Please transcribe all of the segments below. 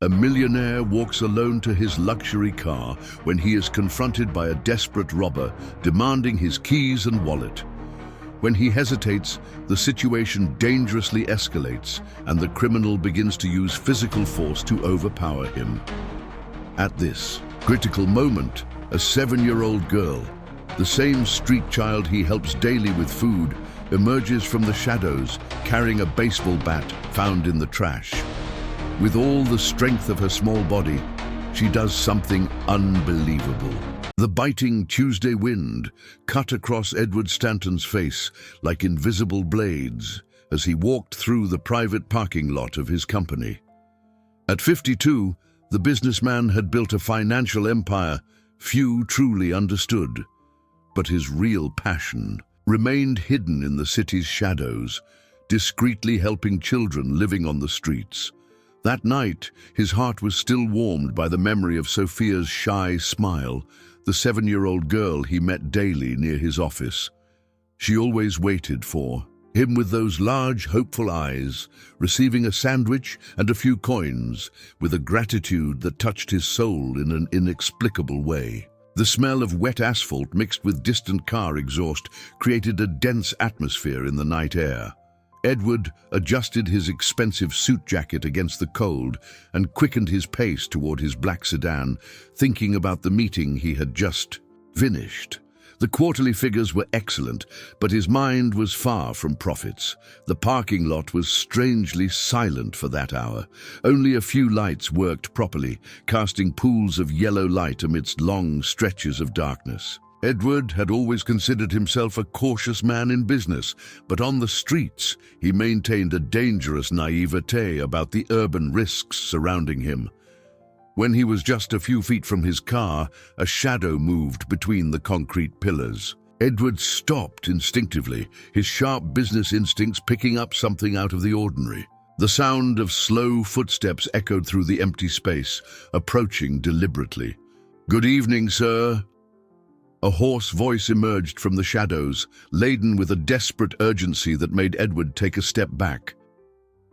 A millionaire walks alone to his luxury car when he is confronted by a desperate robber demanding his keys and wallet. When he hesitates, the situation dangerously escalates and the criminal begins to use physical force to overpower him. At this critical moment, a 7-year-old girl, the same street child he helps daily with food, emerges from the shadows carrying a baseball bat found in the trash. With all the strength of her small body, she does something unbelievable. The biting Tuesday wind cut across Edward Stanton's face like invisible blades as he walked through the private parking lot of his company. At 52, the businessman had built a financial empire few truly understood, but his real passion remained hidden in the city's shadows, discreetly helping children living on the streets. That night, his heart was still warmed by the memory of Sophia's shy smile, the 7-year-old girl he met daily near his office. She always waited for him with those large, hopeful eyes, receiving a sandwich and a few coins with a gratitude that touched his soul in an inexplicable way. The smell of wet asphalt mixed with distant car exhaust created a dense atmosphere in the night air. Edward adjusted his expensive suit jacket against the cold and quickened his pace toward his black sedan, thinking about the meeting he had just finished. The quarterly figures were excellent, but his mind was far from profits. The parking lot was strangely silent for that hour. Only a few lights worked properly, casting pools of yellow light amidst long stretches of darkness. Edward had always considered himself a cautious man in business, but on the streets he maintained a dangerous naivete about the urban risks surrounding him. When he was just a few feet from his car, a shadow moved between the concrete pillars. Edward stopped instinctively, his sharp business instincts picking up something out of the ordinary. The sound of slow footsteps echoed through the empty space, approaching deliberately. "Good evening, sir." A hoarse voice emerged from the shadows, laden with a desperate urgency that made Edward take a step back.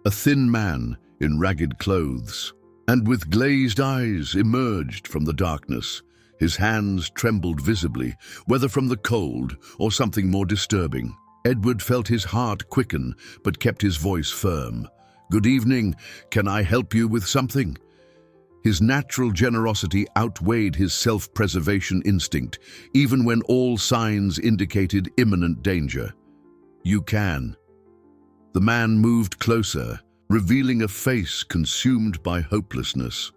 A thin man in ragged clothes and with glazed eyes emerged from the darkness. His hands trembled visibly, whether from the cold or something more disturbing. Edward felt his heart quicken, but kept his voice firm. "Good evening. Can I help you with something?" His natural generosity outweighed his self-preservation instinct, even when all signs indicated imminent danger. "You can." The man moved closer, revealing a face consumed by hopelessness.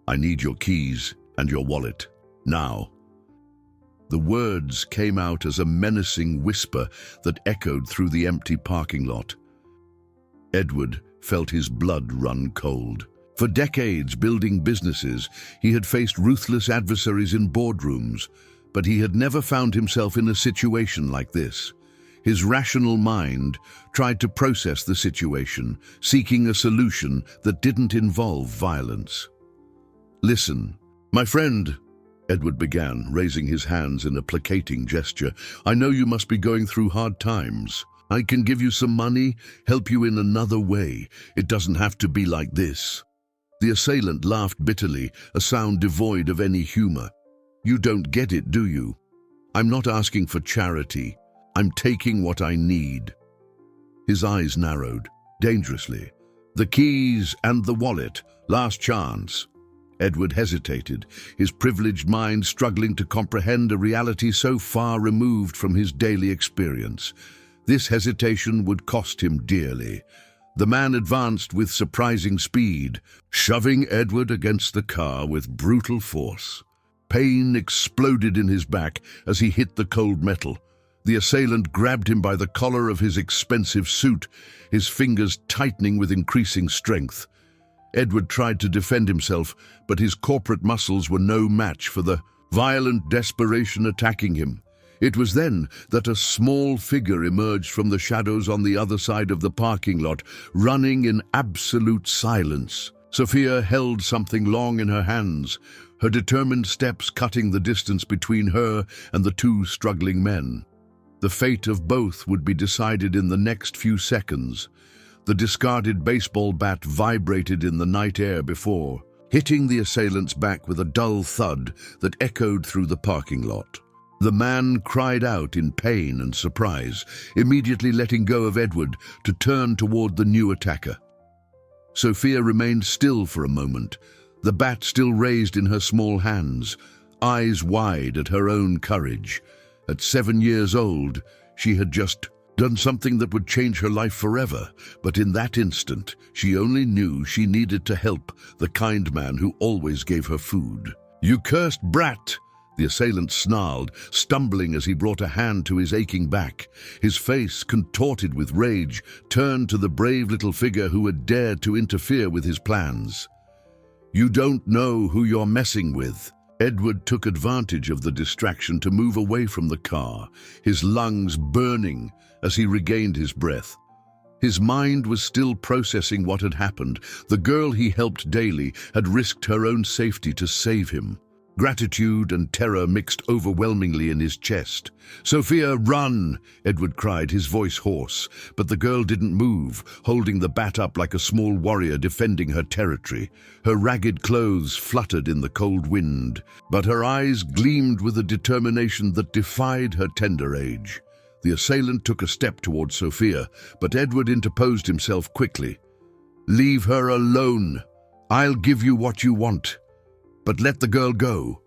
"I need your keys and your wallet, now." The words came out as a menacing whisper that echoed through the empty parking lot. Edward felt his blood run cold. For decades building businesses, he had faced ruthless adversaries in boardrooms, but he had never found himself in a situation like this. His rational mind tried to process the situation, seeking a solution that didn't involve violence. "Listen, my friend," Edward began, raising his hands in a placating gesture. "I know you must be going through hard times. I can give you some money, help you in another way. It doesn't have to be like this." The assailant laughed bitterly, a sound devoid of any humor. "You don't get it, do you? I'm not asking for charity. I'm taking what I need." His eyes narrowed, dangerously. "The keys and the wallet, last chance." Edward hesitated, his privileged mind struggling to comprehend a reality so far removed from his daily experience. This hesitation would cost him dearly. The man advanced with surprising speed, shoving Edward against the car with brutal force. Pain exploded in his back as he hit the cold metal. The assailant grabbed him by the collar of his expensive suit, his fingers tightening with increasing strength. Edward tried to defend himself, but his corporate muscles were no match for the violent desperation attacking him. It was then that a small figure emerged from the shadows on the other side of the parking lot, running in absolute silence. Sophia held something long in her hands, her determined steps cutting the distance between her and the two struggling men. The fate of both would be decided in the next few seconds. The discarded baseball bat vibrated in the night air before, hitting the assailant's back with a dull thud that echoed through the parking lot. The man cried out in pain and surprise, immediately letting go of Edward to turn toward the new attacker. Sophia remained still for a moment, the bat still raised in her small hands, eyes wide at her own courage. At 7 years old, she had just done something that would change her life forever, but in that instant, she only knew she needed to help the kind man who always gave her food. "You cursed brat!" The assailant snarled, stumbling as he brought a hand to his aching back. His face, contorted with rage, turned to the brave little figure who had dared to interfere with his plans. "You don't know who you're messing with." Edward took advantage of the distraction to move away from the car, his lungs burning as he regained his breath. His mind was still processing what had happened. The girl he helped daily had risked her own safety to save him. Gratitude and terror mixed overwhelmingly in his chest. "Sophia, run!" Edward cried, his voice hoarse. But the girl didn't move, holding the bat up like a small warrior defending her territory. Her ragged clothes fluttered in the cold wind, but her eyes gleamed with a determination that defied her tender age. The assailant took a step toward Sophia, but Edward interposed himself quickly. "Leave her alone. I'll give you what you want. But let the girl go."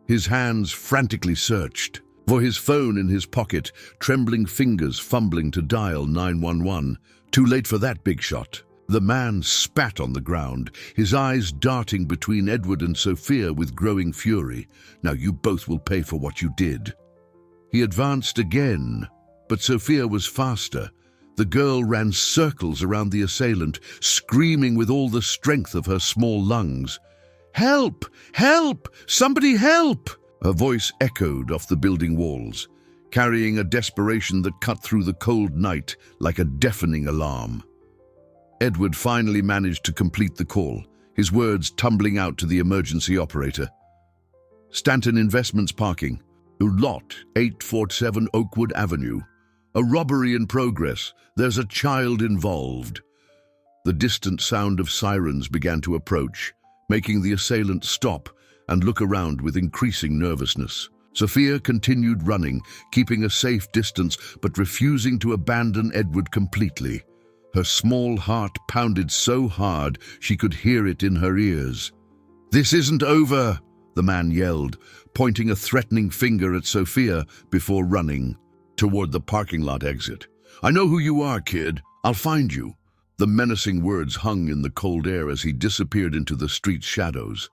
His hands frantically searched for his phone in his pocket, trembling fingers fumbling to dial 911. Too late for that, big shot. The man spat on the ground, his eyes darting between Edward and Sophia with growing fury. "Now you both will pay for what you did." He advanced again, but Sophia was faster. The girl ran circles around the assailant, screaming with all the strength of her small lungs. "Help! Help! Somebody help!" Her voice echoed off the building walls, carrying a desperation that cut through the cold night like a deafening alarm. Edward finally managed to complete the call, his words tumbling out to the emergency operator. "Stanton Investments Parking, Lot 847 Oakwood Avenue. A robbery in progress. There's a child involved." The distant sound of sirens began to approach, making the assailant stop and look around with increasing nervousness. Sophia continued running, keeping a safe distance but refusing to abandon Edward completely. Her small heart pounded so hard she could hear it in her ears. "This isn't over," the man yelled, pointing a threatening finger at Sophia before running toward the parking lot exit. "I know who you are, kid. I'll find you." The menacing words hung in the cold air as he disappeared into the street's shadows.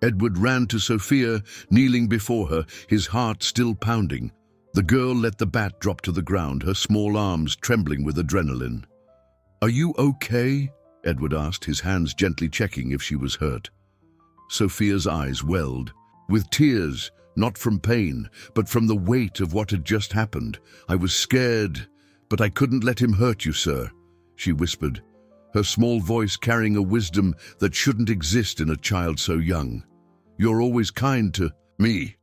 Edward ran to Sophia, kneeling before her, his heart still pounding. The girl let the bat drop to the ground, her small arms trembling with adrenaline. "Are you okay?" Edward asked, his hands gently checking if she was hurt. Sophia's eyes welled, with tears, not from pain, but from the weight of what had just happened. "I was scared, but I couldn't let him hurt you, sir," she whispered, her small voice carrying a wisdom that shouldn't exist in a child so young. "You're always kind to me."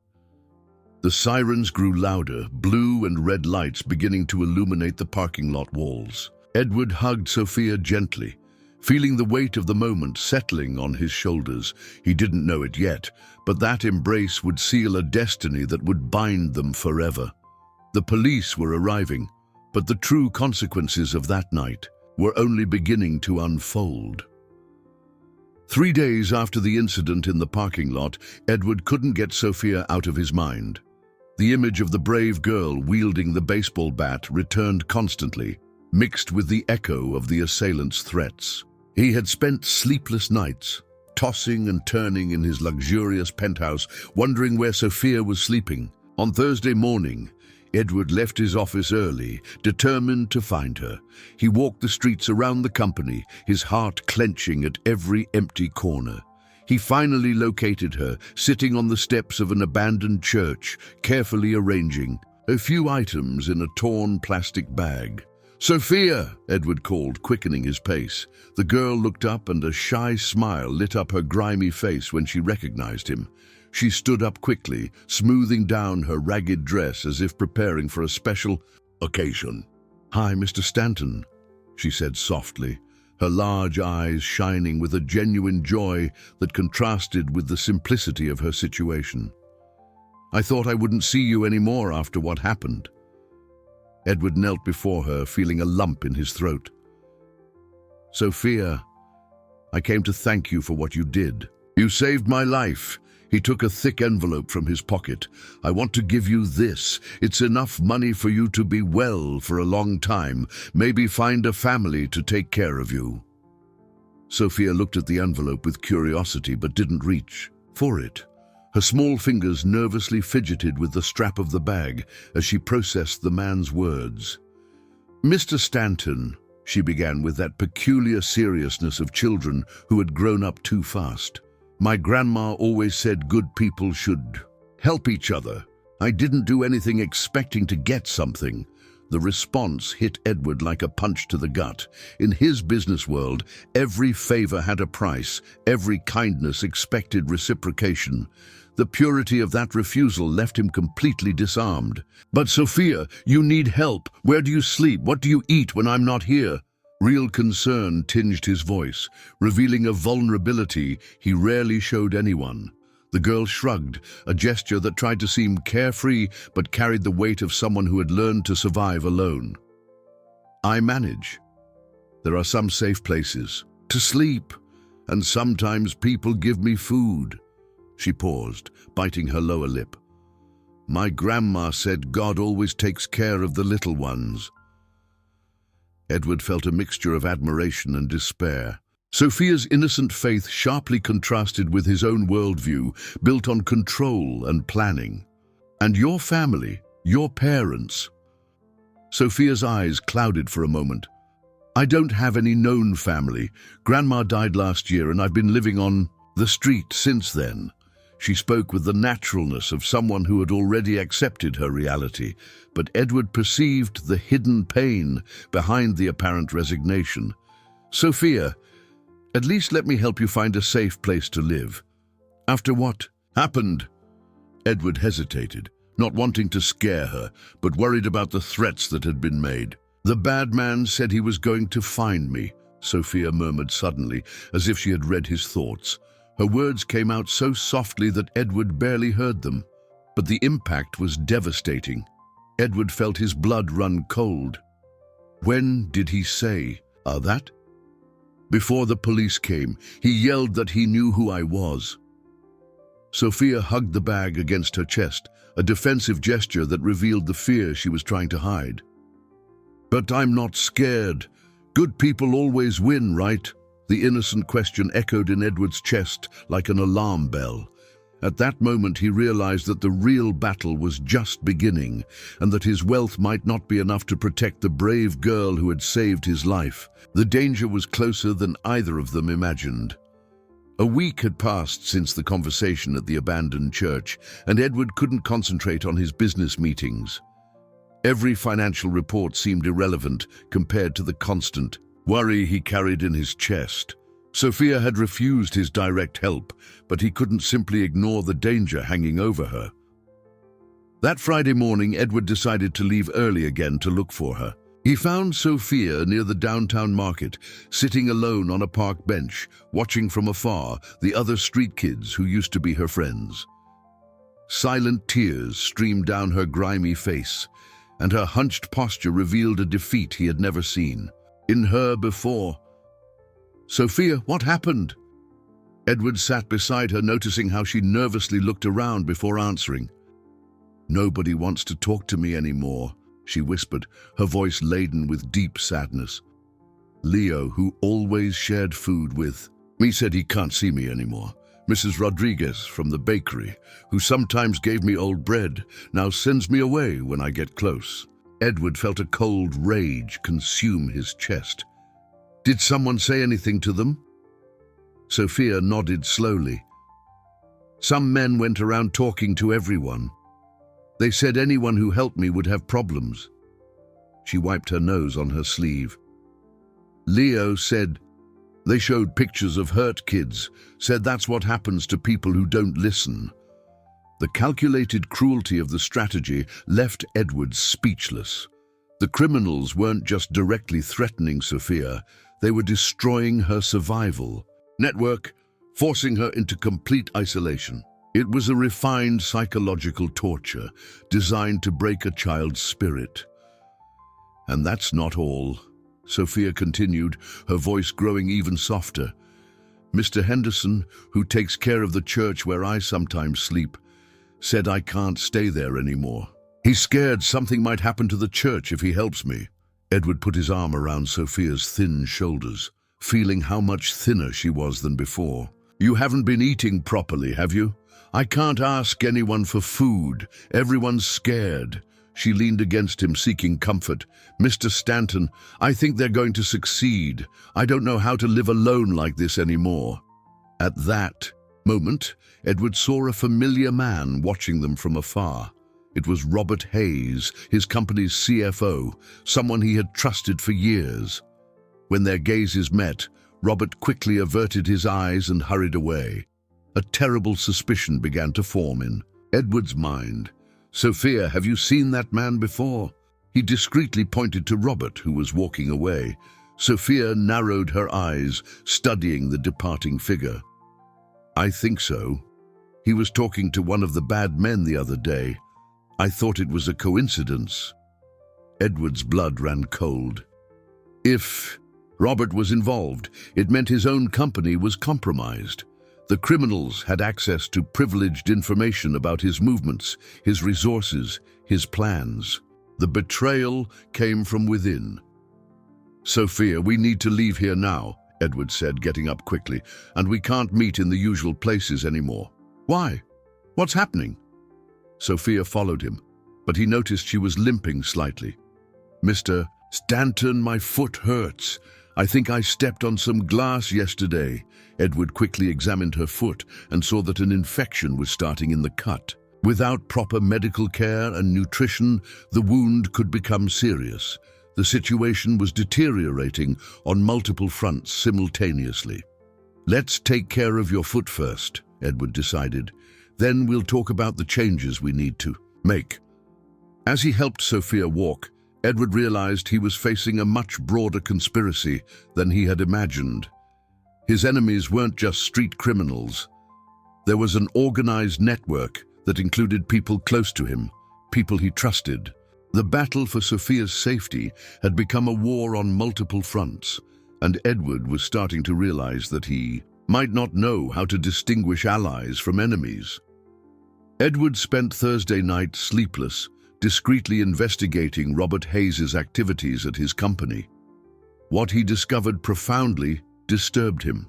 The sirens grew louder, blue and red lights beginning to illuminate the parking lot walls. Edward hugged Sophia gently, feeling the weight of the moment settling on his shoulders. He didn't know it yet, but that embrace would seal a destiny that would bind them forever. The police were arriving, but the true consequences of that night were only beginning to unfold. 3 days after the incident in the parking lot, Edward couldn't get Sophia out of his mind. The image of the brave girl wielding the baseball bat returned constantly, mixed with the echo of the assailant's threats. He had spent sleepless nights, tossing and turning in his luxurious penthouse, wondering where Sophia was sleeping. On Thursday morning, Edward left his office early, determined to find her. He walked the streets around the company, his heart clenching at every empty corner. He finally located her, sitting on the steps of an abandoned church, carefully arranging a few items in a torn plastic bag. "Sophia!" Edward called, quickening his pace. The girl looked up and a shy smile lit up her grimy face when she recognized him. She stood up quickly, smoothing down her ragged dress as if preparing for a special occasion. "Hi, Mr. Stanton." she said softly, her large eyes shining with a genuine joy that contrasted with the simplicity of her situation. "I thought I wouldn't see you anymore after what happened." Edward knelt before her, feeling a lump in his throat. "Sophia, I came to thank you for what you did. You saved my life." He took a thick envelope from his pocket. "I want to give you this. It's enough money for you to be well for a long time, maybe find a family to take care of you." Sophia looked at the envelope with curiosity but didn't reach for it. Her small fingers nervously fidgeted with the strap of the bag as she processed the man's words. "Mr. Stanton," she began with that peculiar seriousness of children who had grown up too fast. "My grandma always said good people should help each other. I didn't do anything expecting to get something." The response hit Edward like a punch to the gut. In his business world, every favor had a price, every kindness expected reciprocation. The purity of that refusal left him completely disarmed. "But Sophia, you need help. Where do you sleep? What do you eat when I'm not here?" Real concern tinged his voice, revealing a vulnerability he rarely showed anyone. The girl shrugged, a gesture that tried to seem carefree but carried the weight of someone who had learned to survive alone. "I manage. There are some safe places to sleep, and sometimes people give me food." She paused, biting her lower lip. "My grandma said God always takes care of the little ones." Edward felt a mixture of admiration and despair. Sophia's innocent faith sharply contrasted with his own worldview, built on control and planning. "And your family, your parents?" Sophia's eyes clouded for a moment. "I don't have any known family. Grandma died last year and I've been living on the street since then." She spoke with the naturalness of someone who had already accepted her reality, but Edward perceived the hidden pain behind the apparent resignation. "Sophia, at least let me help you find a safe place to live." "After what happened?" Edward hesitated, not wanting to scare her, but worried about the threats that had been made. "The bad man said he was going to find me," Sophia murmured suddenly, as if she had read his thoughts. Her words came out so softly that Edward barely heard them, but the impact was devastating. Edward felt his blood run cold. "When did he say that?" "Before the police came. He yelled that he knew who I was." Sophia hugged the bag against her chest, a defensive gesture that revealed the fear she was trying to hide. "But I'm not scared. Good people always win, right?" The innocent question echoed in Edward's chest like an alarm bell. At that moment he realized that the real battle was just beginning, and that his wealth might not be enough to protect the brave girl who had saved his life. The danger was closer than either of them imagined. A week had passed since the conversation at the abandoned church, and Edward couldn't concentrate on his business meetings. Every financial report seemed irrelevant compared to the constant worry he carried in his chest. Sophia had refused his direct help, but he couldn't simply ignore the danger hanging over her. That Friday morning, Edward decided to leave early again to look for her. He found Sophia near the downtown market, sitting alone on a park bench, watching from afar the other street kids who used to be her friends. Silent tears streamed down her grimy face, and her hunched posture revealed a defeat he had never seen in her before. "Sophia, what happened?" Edward sat beside her, noticing how she nervously looked around before answering. "Nobody wants to talk to me anymore," she whispered, her voice laden with deep sadness. "Leo, who always shared food with me, said he can't see me anymore. Mrs. Rodriguez from the bakery, who sometimes gave me old bread, now sends me away when I get close." Edward felt a cold rage consume his chest. "Did someone say anything to them?" Sophia nodded slowly. "Some men went around talking to everyone. They said anyone who helped me would have problems." She wiped her nose on her sleeve. "Leo said they showed pictures of hurt kids, said that's what happens to people who don't listen." The calculated cruelty of the strategy left Edward speechless. The criminals weren't just directly threatening Sophia, they were destroying her survival network, forcing her into complete isolation. It was a refined psychological torture designed to break a child's spirit. And that's not all. Sophia continued, her voice growing even softer. Mr. Henderson, who takes care of the church where I sometimes sleep, said I can't stay there anymore. He's scared something might happen to the church if he helps me. Edward put his arm around Sophia's thin shoulders, feeling how much thinner she was than before. You haven't been eating properly, have you? I can't ask anyone for food. Everyone's scared. She leaned against him, seeking comfort. Mr. Stanton, I think they're going to succeed. I don't know how to live alone like this anymore. At that moment, Edward saw a familiar man watching them from afar. It was Robert Hayes, his company's CFO, someone he had trusted for years. When their gazes met, Robert quickly averted his eyes and hurried away. A terrible suspicion began to form in Edward's mind. Sophia, have you seen that man before? He discreetly pointed to Robert, who was walking away. Sophia narrowed her eyes, studying the departing figure. I think so. He was talking to one of the bad men the other day. I thought it was a coincidence. Edward's blood ran cold. If Robert was involved, it meant his own company was compromised. The criminals had access to privileged information about his movements, his resources, his plans. The betrayal came from within. Sophia, we need to leave here now, Edward said, getting up quickly, and we can't meet in the usual places anymore. Why? What's happening? Sophia followed him, but he noticed she was limping slightly. Mr. Stanton, my foot hurts. I think I stepped on some glass yesterday. Edward quickly examined her foot and saw that an infection was starting in the cut. Without proper medical care and nutrition, the wound could become serious. The situation was deteriorating on multiple fronts simultaneously. Let's take care of your foot first, Edward decided. Then we'll talk about the changes we need to make. As he helped Sophia walk, Edward realized he was facing a much broader conspiracy than he had imagined. His enemies weren't just street criminals. There was an organized network that included people close to him, people he trusted. The battle for Sophia's safety had become a war on multiple fronts, and Edward was starting to realize that he might not know how to distinguish allies from enemies. Edward spent Thursday night sleepless, discreetly investigating Robert Hayes's activities at his company. What he discovered profoundly disturbed him.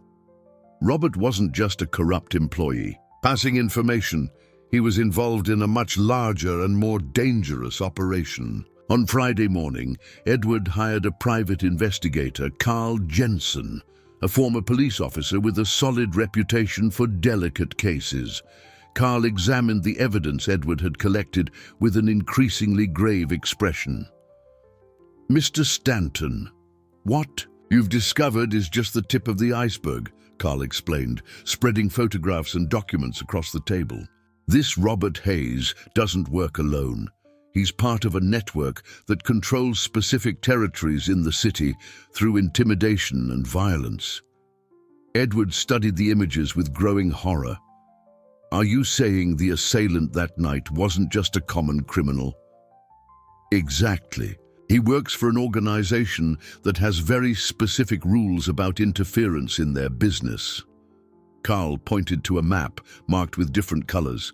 Robert wasn't just a corrupt employee, passing information. He was involved in a much larger and more dangerous operation. On Friday morning, Edward hired a private investigator, Carl Jensen, a former police officer with a solid reputation for delicate cases. Carl examined the evidence Edward had collected with an increasingly grave expression. Mr. Stanton, what you've discovered is just the tip of the iceberg, Carl explained, spreading photographs and documents across the table. This Robert Hayes doesn't work alone. He's part of a network that controls specific territories in the city through intimidation and violence. Edward studied the images with growing horror. Are you saying the assailant that night wasn't just a common criminal? Exactly. He works for an organization that has very specific rules about interference in their business. Carl pointed to a map marked with different colors.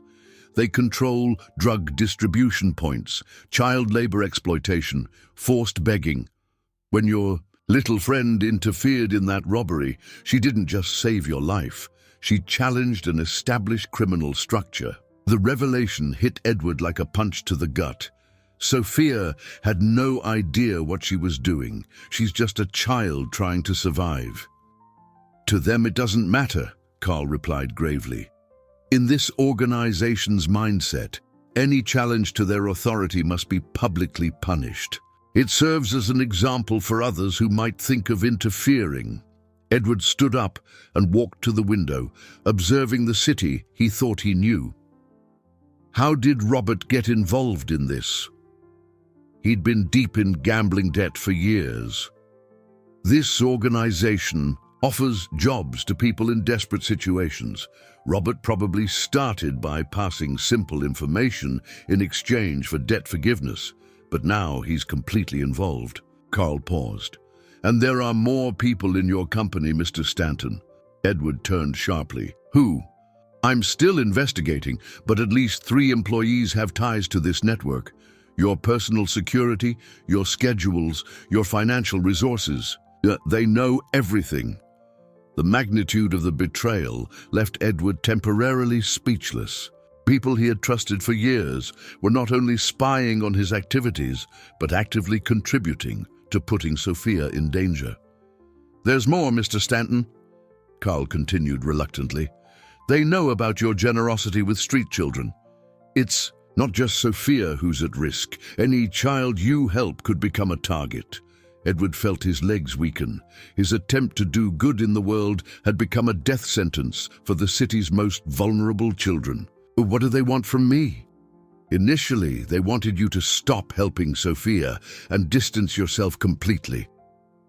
They control drug distribution points, child labor exploitation, forced begging. When your little friend interfered in that robbery, she didn't just save your life. She challenged an established criminal structure. The revelation hit Edward like a punch to the gut. Sophia had no idea what she was doing. She's just a child trying to survive. To them it doesn't matter, Carl replied gravely. In this organization's mindset, any challenge to their authority must be publicly punished. It serves as an example for others who might think of interfering. Edward stood up and walked to the window, observing the city he thought he knew. How did Robert get involved in this? He'd been deep in gambling debt for years. This organization offers jobs to people in desperate situations. Robert probably started by passing simple information in exchange for debt forgiveness, but now he's completely involved. Carl paused. And there are more people in your company, Mr. Stanton. Edward turned sharply. Who? I'm still investigating, but at least 3 employees have ties to this network. Your personal security, your schedules, your financial resources. They know everything. The magnitude of the betrayal left Edward temporarily speechless. People he had trusted for years were not only spying on his activities, but actively contributing to putting Sophia in danger. There's more, Mr. Stanton, Carl continued reluctantly. They know about your generosity with street children. It's not just Sophia who's at risk. Any child you help could become a target. Edward felt his legs weaken. His attempt to do good in the world had become a death sentence for the city's most vulnerable children. What do they want from me? Initially, they wanted you to stop helping Sophia and distance yourself completely.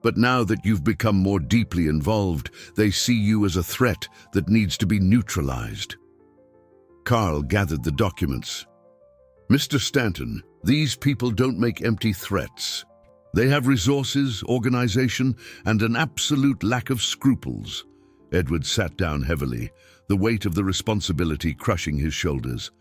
But now that you've become more deeply involved, they see you as a threat that needs to be neutralized. Carl gathered the documents. Mr. Stanton, these people don't make empty threats. They have resources, organization, and an absolute lack of scruples. Edward sat down heavily, the weight of the responsibility crushing his shoulders.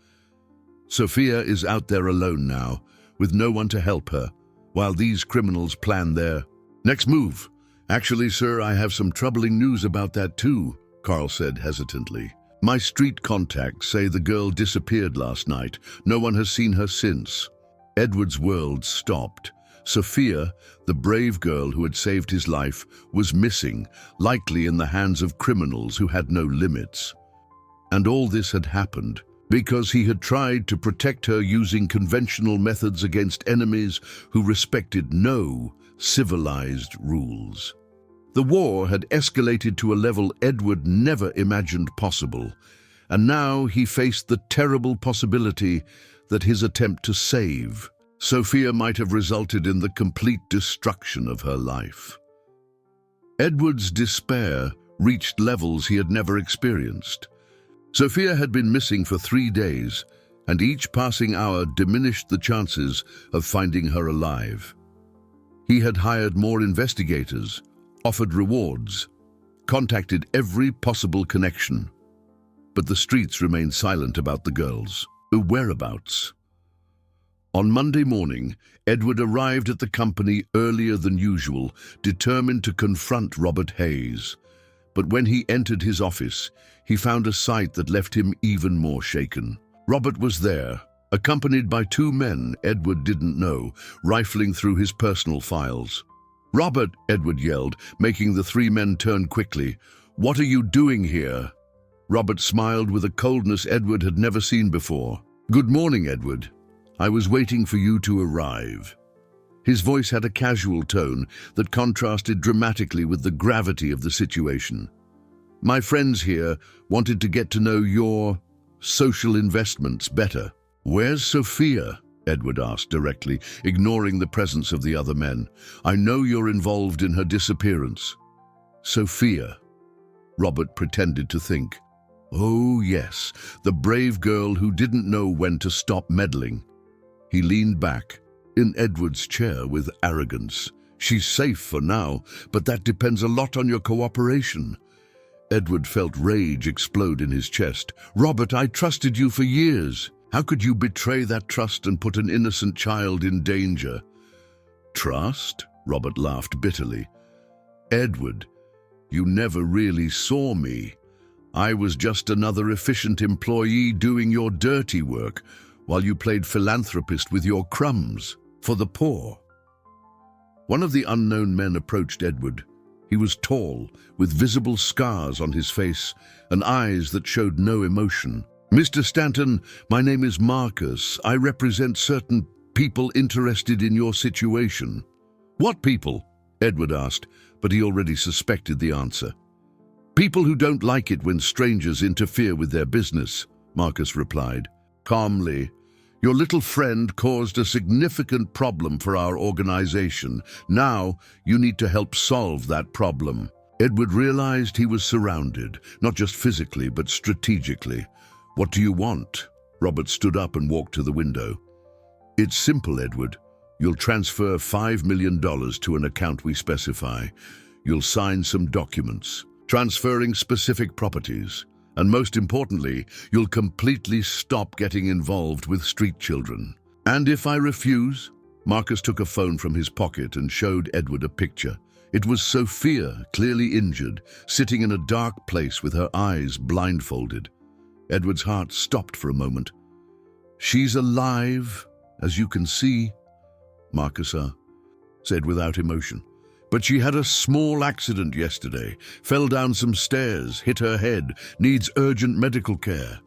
Sophia is out there alone now, with no one to help her, while these criminals plan their next move. Actually, sir, I have some troubling news about that too, Carl said hesitantly. My street contacts say the girl disappeared last night. No one has seen her since. Edward's world stopped. Sophia, the brave girl who had saved his life, was missing, likely in the hands of criminals who had no limits. And all this had happened because he had tried to protect her using conventional methods against enemies who respected no civilized rules. The war had escalated to a level Edward never imagined possible, and now he faced the terrible possibility that his attempt to save Sophia might have resulted in the complete destruction of her life. Edward's despair reached levels he had never experienced. Sophia had been missing for 3 days, and each passing hour diminished the chances of finding her alive. He had hired more investigators, offered rewards, contacted every possible connection. But the streets remained silent about the girl's whereabouts. On Monday morning, Edward arrived at the company earlier than usual, determined to confront Robert Hayes. But when he entered his office, he found a sight that left him even more shaken. Robert was there, accompanied by 2 men Edward didn't know, rifling through his personal files. "Robert," Edward yelled, making the 3 men turn quickly. "What are you doing here?" Robert smiled with a coldness Edward had never seen before. "Good morning, Edward. I was waiting for you to arrive." His voice had a casual tone that contrasted dramatically with the gravity of the situation. "My friends here wanted to get to know your social investments better." "Where's Sophia?" Edward asked directly, ignoring the presence of the other men. "I know you're involved in her disappearance." "Sophia," Robert pretended to think. "Oh yes, the brave girl who didn't know when to stop meddling." He leaned back in Edward's chair with arrogance. "She's safe for now, but that depends a lot on your cooperation." Edward felt rage explode in his chest. "Robert, I trusted you for years. How could you betray that trust and put an innocent child in danger?" "Trust?" Robert laughed bitterly. "Edward, you never really saw me. I was just another efficient employee doing your dirty work, while you played philanthropist with your crumbs for the poor." One of the unknown men approached Edward. He was tall, with visible scars on his face and eyes that showed no emotion. "Mr. Stanton, my name is Marcus. I represent certain people interested in your situation." "What people?" Edward asked, but he already suspected the answer. "People who don't like it when strangers interfere with their business," Marcus replied calmly. Your little friend caused a significant problem for our organization. Now, you need to help solve that problem." Edward realized he was surrounded, not just physically, but strategically. "What do you want?" Robert stood up and walked to the window. "It's simple, Edward. You'll transfer $5 million to an account we specify. You'll sign some documents, transferring specific properties. And most importantly, you'll completely stop getting involved with street children." "And if I refuse?" Marcus took a phone from his pocket and showed Edward a picture. It was Sophia, clearly injured, sitting in a dark place with her eyes blindfolded. Edward's heart stopped for a moment. "She's alive, as you can see," Marcus said without emotion. "But she had a small accident yesterday, fell down some stairs, hit her head, needs urgent medical care."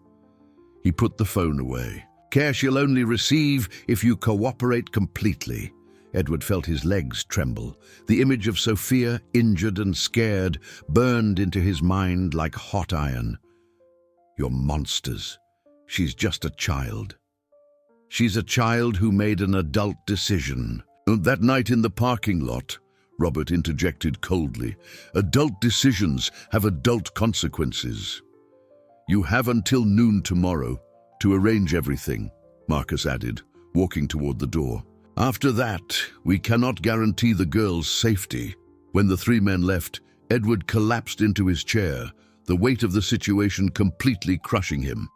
He put the phone away. "Care she'll only receive if you cooperate completely." Edward felt his legs tremble. The image of Sophia, injured and scared, burned into his mind like hot iron. "You're monsters. She's just a child. She's a child who made an adult decision." "That night in the parking lot," Robert interjected coldly, "adult decisions have adult consequences." "You have until noon tomorrow to arrange everything," Marcus added, walking toward the door. "After that, we cannot guarantee the girl's safety." When the three men left, Edward collapsed into his chair, the weight of the situation completely crushing him.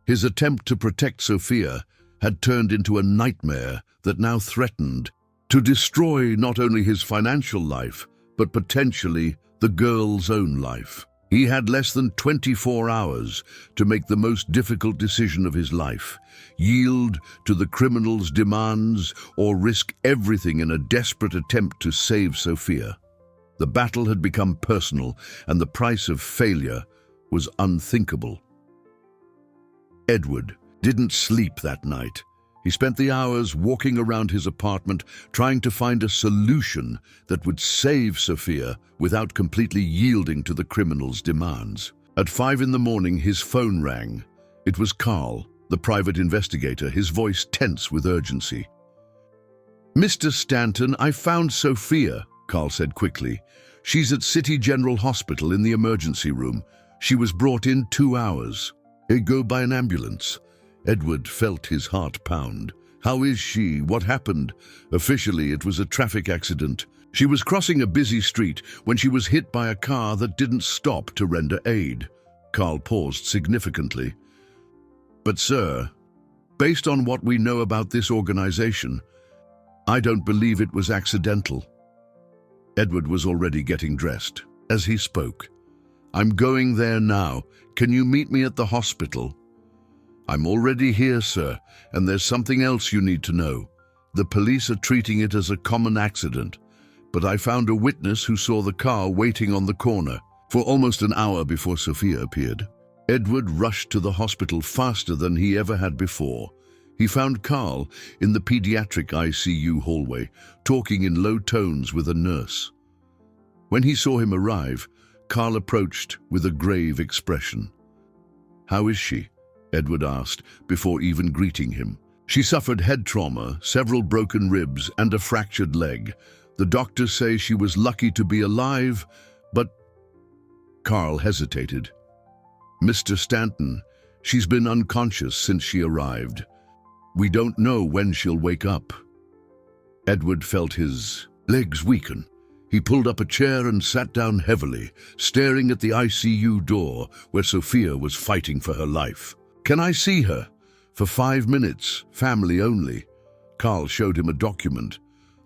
His attempt to protect Sophia had turned into a nightmare that now threatened to destroy not only his financial life, but potentially the girl's own life. He had less than 24 hours to make the most difficult decision of his life: yield to the criminal's demands or risk everything in a desperate attempt to save Sophia. The battle had become personal, and the price of failure was unthinkable. Edward didn't sleep that night. He spent the hours walking around his apartment, trying to find a solution that would save Sophia without completely yielding to the criminal's demands. At 5 in the morning, his phone rang. It was Carl, the private investigator, his voice tense with urgency. "Mr. Stanton, I found Sophia," Carl said quickly. "She's at City General Hospital in the emergency room. She was brought in 2 hours. Go by an ambulance." Edward felt his heart pound. "How is she? What happened?" "Officially, it was a traffic accident. She was crossing a busy street when she was hit by a car that didn't stop to render aid." Carl paused significantly. "But sir, based on what we know about this organization, I don't believe it was accidental." Edward was already getting dressed. As he spoke, "I'm going there now. Can you meet me at the hospital?" "I'm already here, sir, and there's something else you need to know. The police are treating it as a common accident, but I found a witness who saw the car waiting on the corner for almost an hour before Sophia appeared." Edward rushed to the hospital faster than he ever had before. He found Carl in the pediatric ICU hallway, talking in low tones with a nurse. When he saw him arrive, Carl approached with a grave expression. "How is she?" Edward asked, before even greeting him. "She suffered head trauma, several broken ribs, and a fractured leg. The doctors say she was lucky to be alive, but—" Carl hesitated. "Mr. Stanton, she's been unconscious since she arrived. We don't know when she'll wake up." Edward felt his legs weaken. He pulled up a chair and sat down heavily, staring at the ICU door where Sophia was fighting for her life. "Can I see her? For 5 minutes, family only." Carl showed him a document.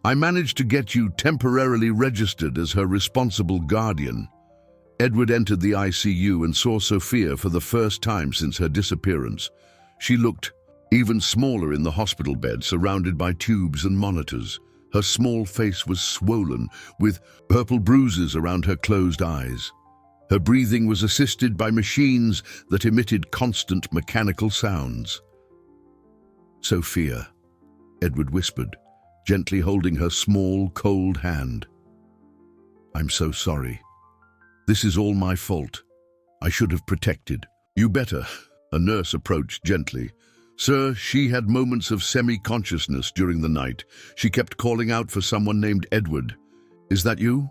"I managed to get you temporarily registered as her responsible guardian." Edward entered the ICU and saw Sophia for the first time since her disappearance. She looked even smaller in the hospital bed, surrounded by tubes and monitors. Her small face was swollen, with purple bruises around her closed eyes. Her breathing was assisted by machines that emitted constant mechanical sounds. "Sophia," Edward whispered, gently holding her small, cold hand. "I'm so sorry. This is all my fault. I should have protected." "You better," a nurse approached gently, Sir, she had moments of semi-consciousness during the night. She kept calling out for someone named Edward. Is that you?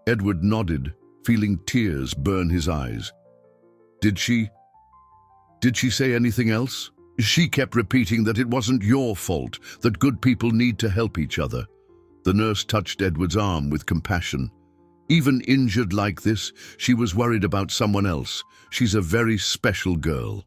Edward nodded, feeling tears burn his eyes. Did she say anything else? She kept repeating that it wasn't your fault, that good people need to help each other. The nurse touched Edward's arm with compassion. Even injured like this, she was worried about someone else. She's a very special girl.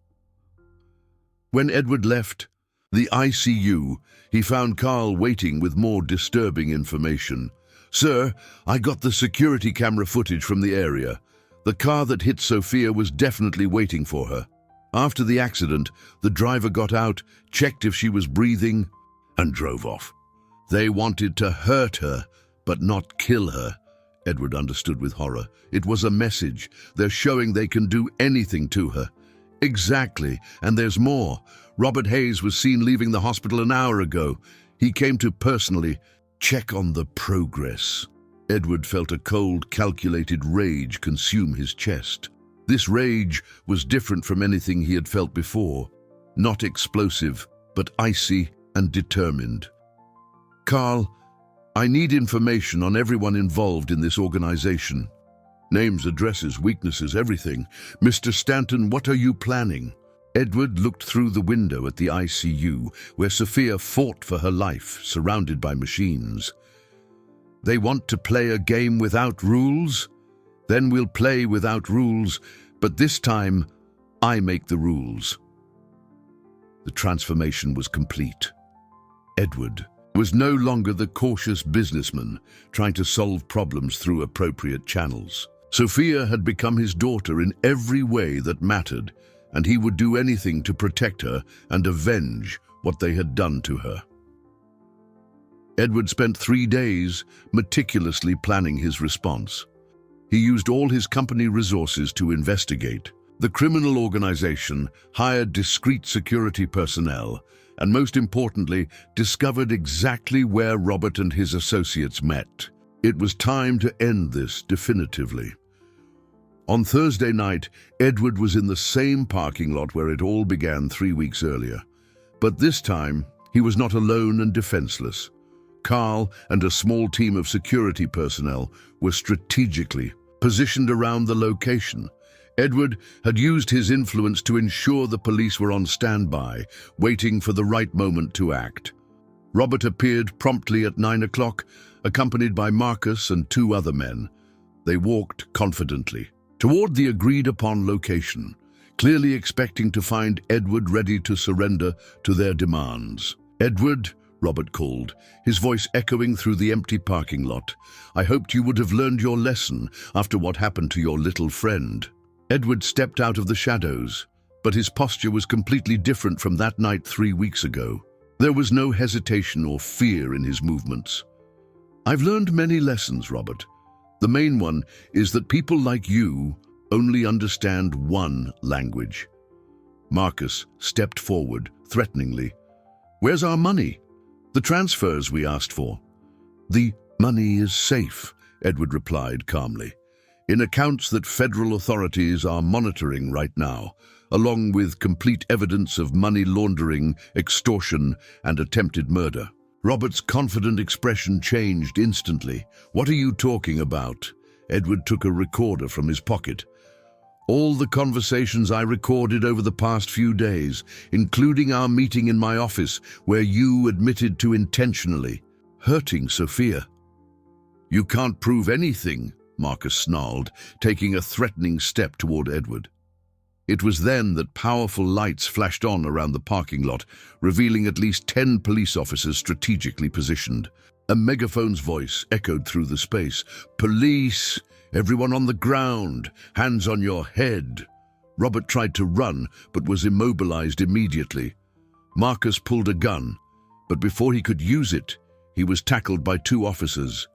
When Edward left the ICU, he found Carl waiting with more disturbing information. Sir, I got the security camera footage from the area. The car that hit Sophia was definitely waiting for her. After the accident, the driver got out, checked if she was breathing, and drove off. They wanted to hurt her, but not kill her. Edward understood with horror. It was a message. They're showing they can do anything to her. Exactly, and there's more. Robert Hayes was seen leaving the hospital an hour ago. He came to personally check on the progress. Edward felt a cold, calculated rage consume his chest. This rage was different from anything he had felt before. Not explosive, but icy and determined. Carl, I need information on everyone involved in this organization. Names, addresses, weaknesses, everything. Mr. Stanton, what are you planning? Edward looked through the window at the ICU, where Sophia fought for her life, surrounded by machines. They want to play a game without rules? Then we'll play without rules, but this time, I make the rules. The transformation was complete. Edward was no longer the cautious businessman trying to solve problems through appropriate channels. Sophia had become his daughter in every way that mattered, and he would do anything to protect her and avenge what they had done to her. Edward spent 3 days meticulously planning his response. He used all his company resources to investigate. The criminal organization hired discreet security personnel and, most importantly, discovered exactly where Robert and his associates met. It was time to end this definitively. On Thursday night, Edward was in the same parking lot where it all began 3 weeks earlier. But this time, he was not alone and defenseless. Carl and a small team of security personnel were strategically positioned around the location. Edward had used his influence to ensure the police were on standby, waiting for the right moment to act. Robert appeared promptly at 9 o'clock, accompanied by Marcus and 2 other men. They walked confidently toward the agreed-upon location, clearly expecting to find Edward ready to surrender to their demands. "Edward," Robert called, his voice echoing through the empty parking lot. "I hoped you would have learned your lesson after what happened to your little friend." Edward stepped out of the shadows, but his posture was completely different from that night 3 weeks ago. There was no hesitation or fear in his movements. "I've learned many lessons, Robert. The main one is that people like you only understand one language." Marcus stepped forward, threateningly. "Where's our money? The transfers we asked for." "The money is safe," Edward replied calmly, "in accounts that federal authorities are monitoring right now, along with complete evidence of money laundering, extortion, and attempted murder." Robert's confident expression changed instantly. "What are you talking about?" Edward took a recorder from his pocket. "All the conversations I recorded over the past few days, including our meeting in my office where you admitted to intentionally hurting Sophia." "You can't prove anything," Marcus snarled, taking a threatening step toward Edward. It was then that powerful lights flashed on around the parking lot, revealing at least 10 police officers strategically positioned. A megaphone's voice echoed through the space. "Police! Everyone on the ground! Hands on your head!" Robert tried to run, but was immobilized immediately. Marcus pulled a gun, but before he could use it, he was tackled by 2 officers.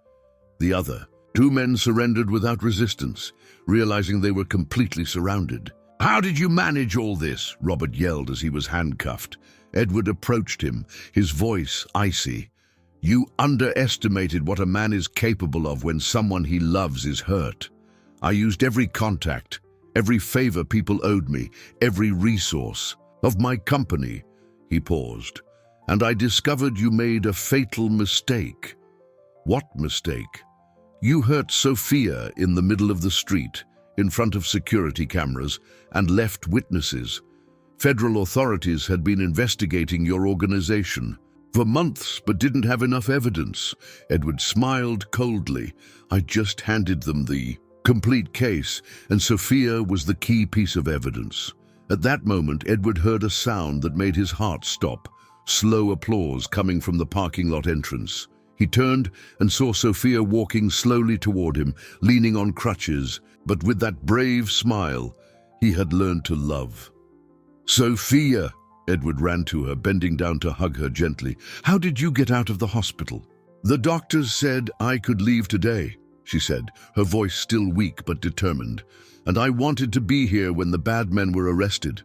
The other 2 men surrendered without resistance, realizing they were completely surrounded. "How did you manage all this?" Robert yelled as he was handcuffed. Edward approached him, his voice icy. "You underestimated what a man is capable of when someone he loves is hurt. I used every contact, every favor people owed me, every resource. of my company." He paused. "And I discovered you made a fatal mistake." "What mistake?" "You hurt Sophia in the middle of the street, in front of security cameras, and left witnesses. Federal authorities had been investigating your organization for months, but didn't have enough evidence." Edward smiled coldly. "I just handed them the complete case, and Sophia was the key piece of evidence." At that moment, Edward heard a sound that made his heart stop. Slow applause coming from the parking lot entrance. He turned and saw Sophia walking slowly toward him, leaning on crutches, but with that brave smile he had learned to love. "Sophia!" Edward ran to her, bending down to hug her gently. "How did you get out of the hospital?" "The doctors said I could leave today," she said, her voice still weak but determined. "And I wanted to be here when the bad men were arrested."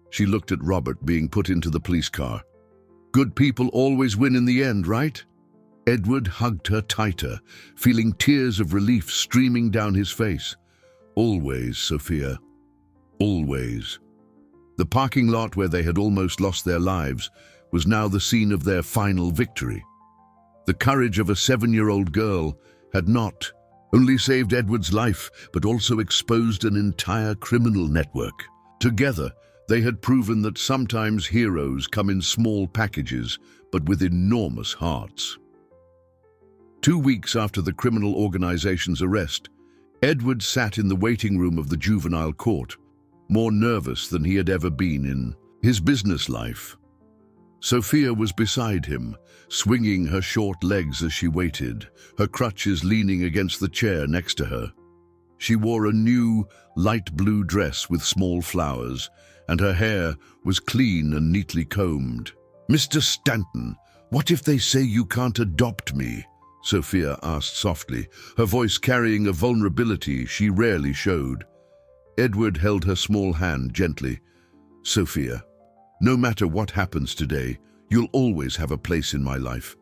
She looked at Robert being put into the police car. "Good people always win in the end, right?" Edward hugged her tighter, feeling tears of relief streaming down his face. "Always, Sophia. Always." The parking lot where they had almost lost their lives was now the scene of their final victory. The courage of a 7-year-old girl had not only saved Edward's life, but also exposed an entire criminal network. Together, they had proven that sometimes heroes come in small packages, but with enormous hearts. 2 weeks after the criminal organization's arrest, Edward sat in the waiting room of the juvenile court, more nervous than he had ever been in his business life. Sophia was beside him, swinging her short legs as she waited, her crutches leaning against the chair next to her. She wore a new, light blue dress with small flowers, and her hair was clean and neatly combed. "Mr. Stanton, what if they say you can't adopt me?" Sophia asked softly, her voice carrying a vulnerability she rarely showed. Edward held her small hand gently. "Sophia, no matter what happens today, you'll always have a place in my life.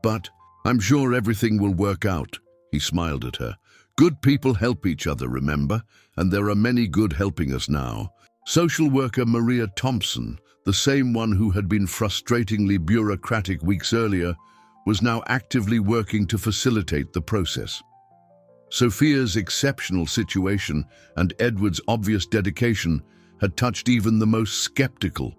But I'm sure everything will work out." He smiled at her. "Good people help each other, remember? And there are many good helping us now." Social worker Maria Thompson, the same one who had been frustratingly bureaucratic weeks earlier, was now actively working to facilitate the process. Sophia's exceptional situation and Edward's obvious dedication had touched even the most skeptical.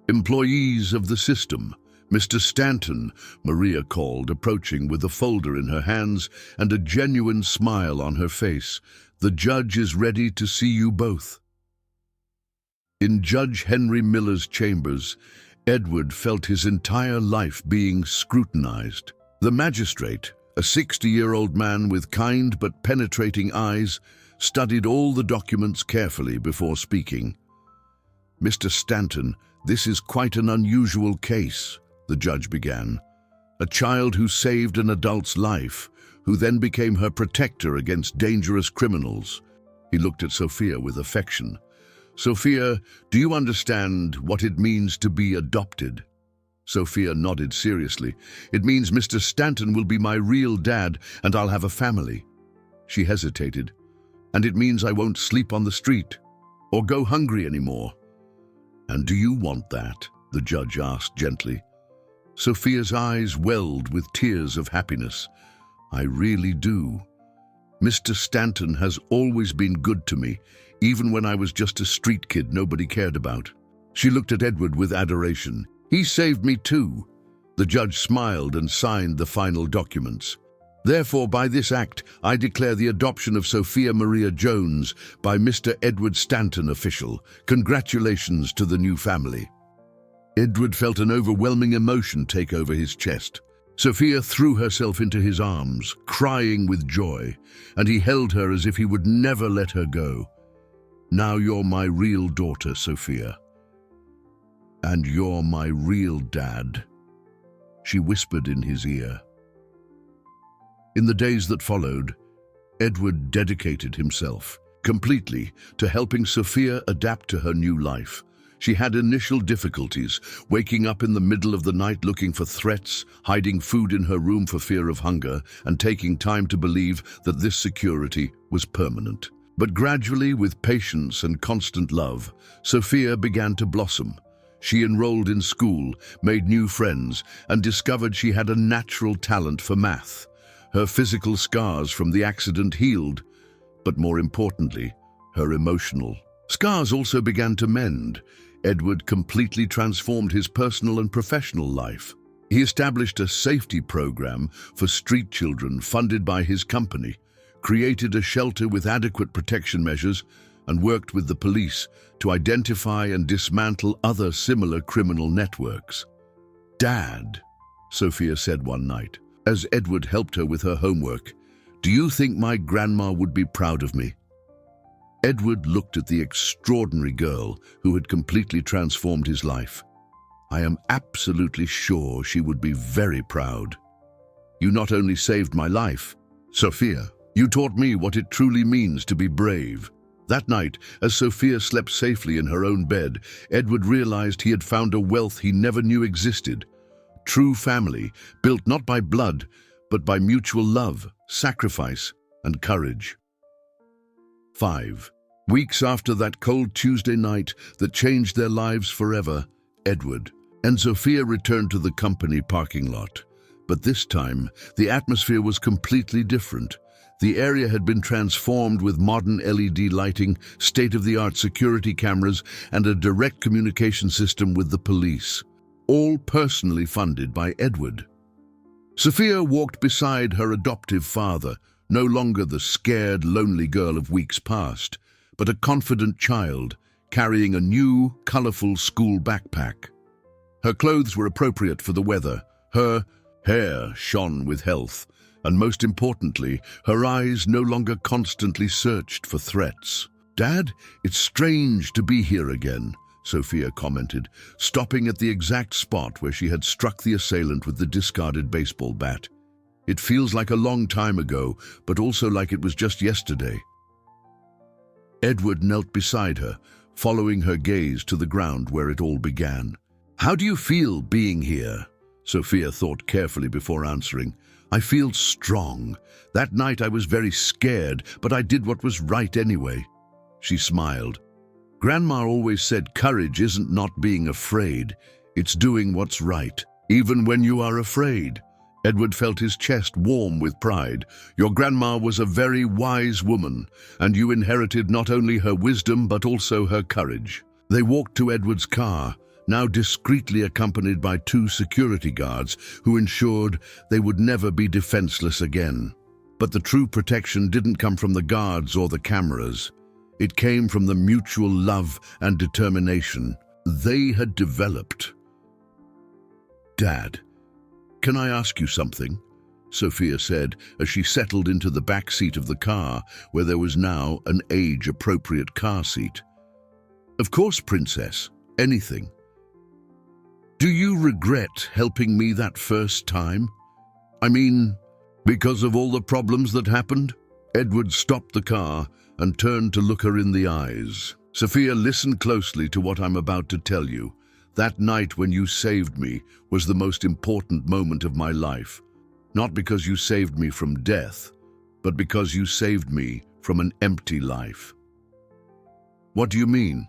"Employees of the system, Mr. Stanton," Maria called, approaching with a folder in her hands and a genuine smile on her face. "The judge is ready to see you both." In Judge Henry Miller's chambers, Edward felt his entire life being scrutinized. The magistrate, a 60-year-old man with kind but penetrating eyes, studied all the documents carefully before speaking. "Mr. Stanton, this is quite an unusual case," the judge began. "A child who saved an adult's life, who then became her protector against dangerous criminals." He looked at Sophia with affection. "Sophia, do you understand what it means to be adopted?" Sophia nodded seriously. "It means Mr. Stanton will be my real dad and I'll have a family." She hesitated. "And it means I won't sleep on the street or go hungry anymore." "And do you want that?" the judge asked gently. Sophia's eyes welled with tears of happiness. "I really do. Mr. Stanton has always been good to me, even when I was just a street kid nobody cared about." She looked at Edward with adoration. "He saved me too." The judge smiled and signed the final documents. "Therefore, by this act, I declare the adoption of Sophia Maria Jones by Mr. Edward Stanton official. Congratulations to the new family." Edward felt an overwhelming emotion take over his chest. Sophia threw herself into his arms, crying with joy, and he held her as if he would never let her go. "Now you're my real daughter, Sophia. And you're my real dad," she whispered in his ear. In the days that followed, Edward dedicated himself completely to helping Sophia adapt to her new life. She had initial difficulties, waking up in the middle of the night looking for threats, hiding food in her room for fear of hunger, and taking time to believe that this security was permanent. But gradually, with patience and constant love, Sophia began to blossom. She enrolled in school, made new friends, and discovered she had a natural talent for math. Her physical scars from the accident healed, but more importantly, her emotional scars also began to mend. Edward completely transformed his personal and professional life. He established a safety program for street children funded by his company, created a shelter with adequate protection measures, and worked with the police to identify and dismantle other similar criminal networks. "Dad," Sophia said one night, as Edward helped her with her homework, "do you think my grandma would be proud of me?" Edward looked at the extraordinary girl who had completely transformed his life. "I am absolutely sure she would be very proud. You not only saved my life, Sophia, you taught me what it truly means to be brave." That night, as Sophia slept safely in her own bed, Edward realized he had found a wealth he never knew existed. True family, built not by blood, but by mutual love, sacrifice, and courage. 5 weeks after that cold Tuesday night that changed their lives forever, Edward and Sophia returned to the company parking lot. But this time, the atmosphere was completely different. The area had been transformed with modern LED lighting, state-of-the-art security cameras, and a direct communication system with the police, all personally funded by Edward. Sophia walked beside her adoptive father, no longer the scared, lonely girl of weeks past, but a confident child carrying a new, colorful school backpack. Her clothes were appropriate for the weather. Her hair shone with health, and most importantly, her eyes no longer constantly searched for threats. "Dad, it's strange to be here again," Sophia commented, stopping at the exact spot where she had struck the assailant with the discarded baseball bat. "It feels like a long time ago, but also like it was just yesterday." Edward knelt beside her, following her gaze to the ground where it all began. "How do you feel being here?" Sophia thought carefully before answering. "I feel strong. That night I was very scared, but I did what was right anyway." She smiled. "Grandma always said courage isn't not being afraid, it's doing what's right, even when you are afraid." Edward felt his chest warm with pride. "Your grandma was a very wise woman, and you inherited not only her wisdom but also her courage." They walked to Edward's car, now discreetly accompanied by 2 security guards who ensured they would never be defenseless again. But the true protection didn't come from the guards or the cameras. It came from the mutual love and determination they had developed. "Dad, can I ask you something?" Sophia said as she settled into the back seat of the car, where there was now an age-appropriate car seat. "Of course, Princess. Anything." "Do you regret helping me that first time? I mean, because of all the problems that happened?" Edward stopped the car and turned to look her in the eyes. "Sophia, listen closely to what I'm about to tell you. That night when you saved me was the most important moment of my life. Not because you saved me from death, but because you saved me from an empty life." "What do you mean?"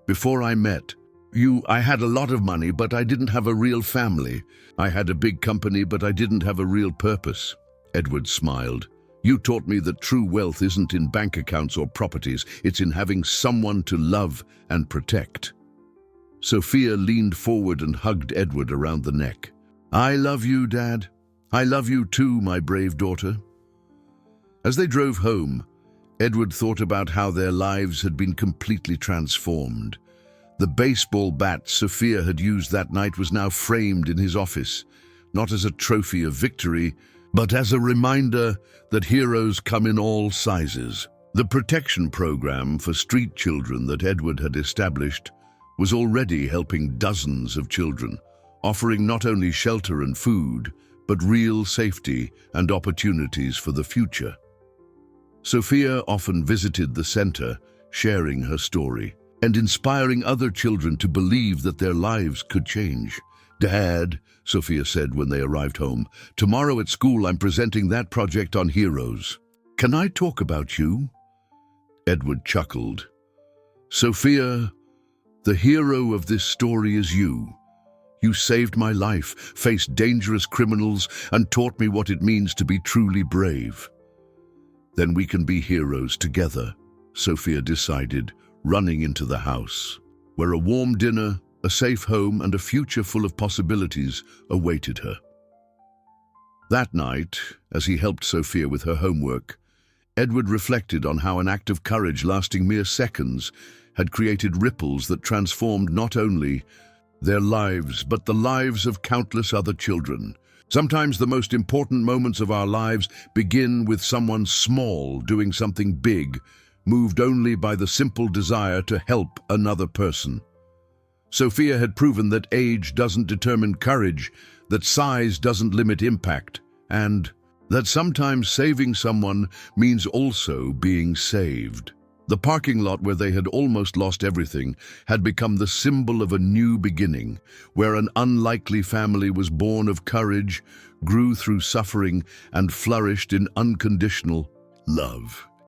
"Before I met you, I had a lot of money, but I didn't have a real family. I had a big company, but I didn't have a real purpose." Edward smiled. "You taught me that true wealth isn't in bank accounts or properties, it's in having someone to love and protect." Sophia leaned forward and hugged Edward around the neck. "I love you, Dad. I love you too, my brave daughter." As they drove home, Edward thought about how their lives had been completely transformed. The baseball bat Sophia had used that night was now framed in his office, not as a trophy of victory, but as a reminder that heroes come in all sizes. The protection program for street children that Edward had established was already helping dozens of children, offering not only shelter and food, but real safety and opportunities for the future. Sophia often visited the center, sharing her story and inspiring other children to believe that their lives could change. "Dad," Sophia said when they arrived home, "tomorrow at school I'm presenting that project on heroes. Can I talk about you?" Edward chuckled. Sophia, the hero of this story is you. You saved my life, faced dangerous criminals, and taught me what it means to be truly brave. Then we can be heroes together, Sophia decided, running into the house, where a warm dinner, a safe home, and a future full of possibilities awaited her. That night, as he helped Sophia with her homework, Edward reflected on how an act of courage lasting mere seconds had created ripples that transformed not only their lives, but the lives of countless other children. Sometimes the most important moments of our lives begin with someone small doing something big, moved only by the simple desire to help another person. Sophia had proven that age doesn't determine courage, that size doesn't limit impact, and that sometimes saving someone means also being saved. The parking lot where they had almost lost everything had become the symbol of a new beginning, where an unlikely family was born of courage, grew through suffering, and flourished in unconditional love.